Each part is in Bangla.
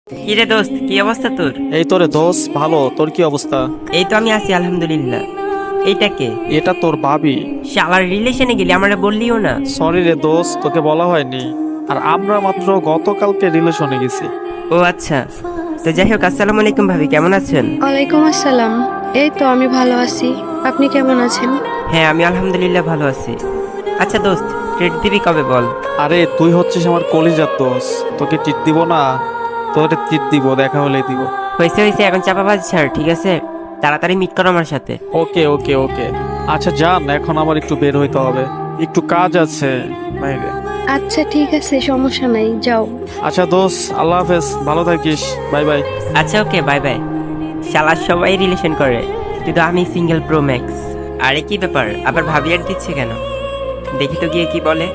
কি রে দোস্ত, কি অবস্থা তোর? এই তোরে দোস্ত, ভালো। তোর কি অবস্থা? এই তো আমি আছি আলহামদুলিল্লাহ। এইটা কে? এটা তোর ভাবি। শালার রিলেশনে গেলি, আমারে বললিও না। সরি রে দোস্ত, তোকে বলা হয়নি। আর আমরা মাত্র গতকালকে রিলেশনে গেছি। ও আচ্ছা, তো যাই হোক, আসসালামু আলাইকুম ভাবি, কেমন আছেন? ওয়ালাইকুম আসসালাম। এই তো আমি ভালো আছি, আপনি কেমন আছেন? হ্যাঁ, আমি আলহামদুলিল্লাহ ভালো আছি। আচ্ছা দোস্ত, ট্রিট দিবি কবে বল? আরে তুই হচ্ছিস আমার কলিজার দোস্ত, তোকে টিট দিব না? তোরে টিট দিব, দেখা হলেই দিব। হয়েছে হয়েছে, এখন চাপাবাজ ছাড়, ঠিক আছে? তাড়াতাড়ি মিট করো আমার সাথে। ওকে ওকে ওকে। আচ্ছা যান, এখন আমার একটু বের হইতে হবে, একটু কাজ আছে বাইরে। আচ্ছা ঠিক আছে, সমস্যা নাই, যাও। আচ্ছা দোস্ত, আল্লাহ হাফেজ, ভালো থাকিস, বাই বাই। আচ্ছা ওকে, বাই বাই। শালার সবাই রিলেশন করে, কিন্তু আমি সিঙ্গেল প্রো ম্যাক্স। আরে কি ব্যাপার, আবার ভাবি আর দিচ্ছে কেন? দেখি তো গিয়ে কি বলে।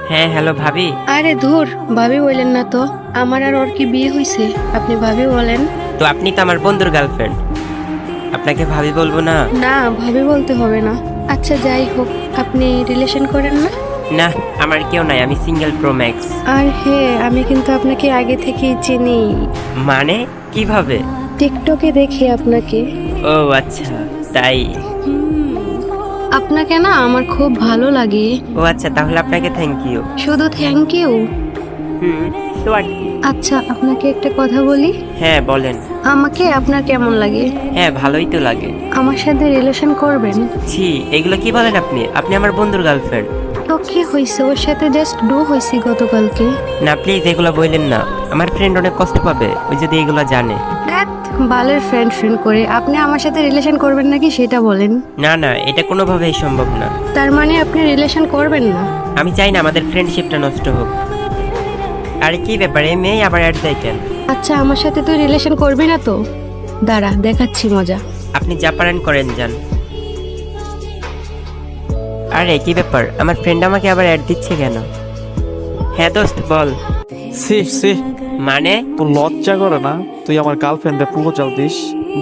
হ্যাঁ হ্যালো ভাবি। আরে ধুর, ভাবি বললেন না তো। আমার আর ওর কি বিয়ে হয়েছে, আপনি ভাবি বলেন। তো আপনি তো আমার বন্ধুর গার্লফ্রেন্ড, আপনাকে ভাবি বলবো না? না, ভাবি বলতে হবে না। আচ্ছা যাই হোক, আপনি রিলেশন করেন না? না, আমার কেউ নাই, আমি সিঙ্গেল প্রো ম্যাক্স। আর হ্যাঁ, আমি কিন্তু আপনাকে আগে থেকেই চিনি। মানে কিভাবে? টিকটকে দেখি আপনাকে। ও আচ্ছা, তাই? আপনাকে না আমার খুব ভালো লাগে। ও আচ্ছা, তাহলে আপনাকে থ্যাংক ইউ। শুধু থ্যাংক ইউ? তো আর কি? আচ্ছা আপনাকে একটা কথা বলি। হ্যাঁ বলেন। আমাকে আপনার কেমন লাগে? হ্যাঁ, ভালোই তো লাগে। আমার সাথে রিলেশন করবেন? ছি, এগুলো কি বলেন আপনি? আপনি আমার বন্ধুর গার্লফ্রেন্ড। তো কি হয়েছে, ওর সাথে জাস্ট ডু হয়েছি গতকালকে। না প্লিজ, এগুলো বললেন না, আমার ফ্রেন্ড অনেক কষ্ট পাবে ওই যদি এগুলো জানে। ধ্যাৎ, বালের ফ্রেন্ড ফ্রেন্ড করে আপনি আমার সাথে রিলেশন করবেন নাকি সেটা বলেন। না না, এটা কোনোভাবেই সম্ভব না। তার মানে আপনি রিলেশন করবেন না? আমি চাই না আমাদের ফ্রেন্ডশিপটা নষ্ট হোক। আরে কি ব্যাপার, এই মেয়ে আবার অ্যাড দেয় কেন? আচ্ছা আমার সাথে তুই রিলেশন করবি না তো? দাঁড়া দেখাচ্ছি মজা। আপনি যা পারেন করেন, যান। আরে কি ব্যাপার, আমার ফ্রেন্ড আমাকে আবার অ্যাড দিচ্ছে কেন? হ্যাঁ দোস্ত বল। সি সি, মানে? তোর লজ্জা করে না তুই আমার গার্লফ্রেন্ডে প্রপোজাল দিস?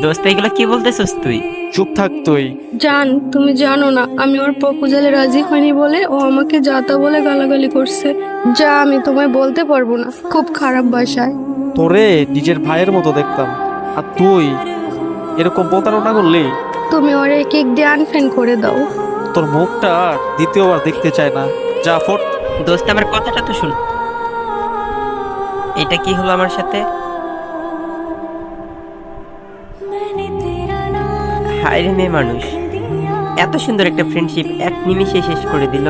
দোস্ত এগুলো কি বলতেছস তুই? চুপ থাক তুই। জান, তুমি জানো না আমি ওর প্রপোজালে রাজি হয়নি বলে ও আমাকে যাতা বলে গালাগালি করছে। যা আমি তোমায় বলতে পারবো না, খুব খারাপ ভাষায়। তোরে নিজের ভাইয়ের মতো দেখতাম, আর তুই এরকম প্রতারণা করলি? তুমি ওরে কেক দিয়ে আনফ্রেন্ড করে দাও। তোর মুখটা আর দ্বিতীয়বার দেখতে চায় না, যা ফট। দোস্ত আমার কথাটা তো শুন। এটা কি হলো আমার সাথে? হায় রে মেয়ে মানুষ, এত সুন্দর একটা ফ্রেন্ডশিপ এক নিমিষে শেষ করে দিল।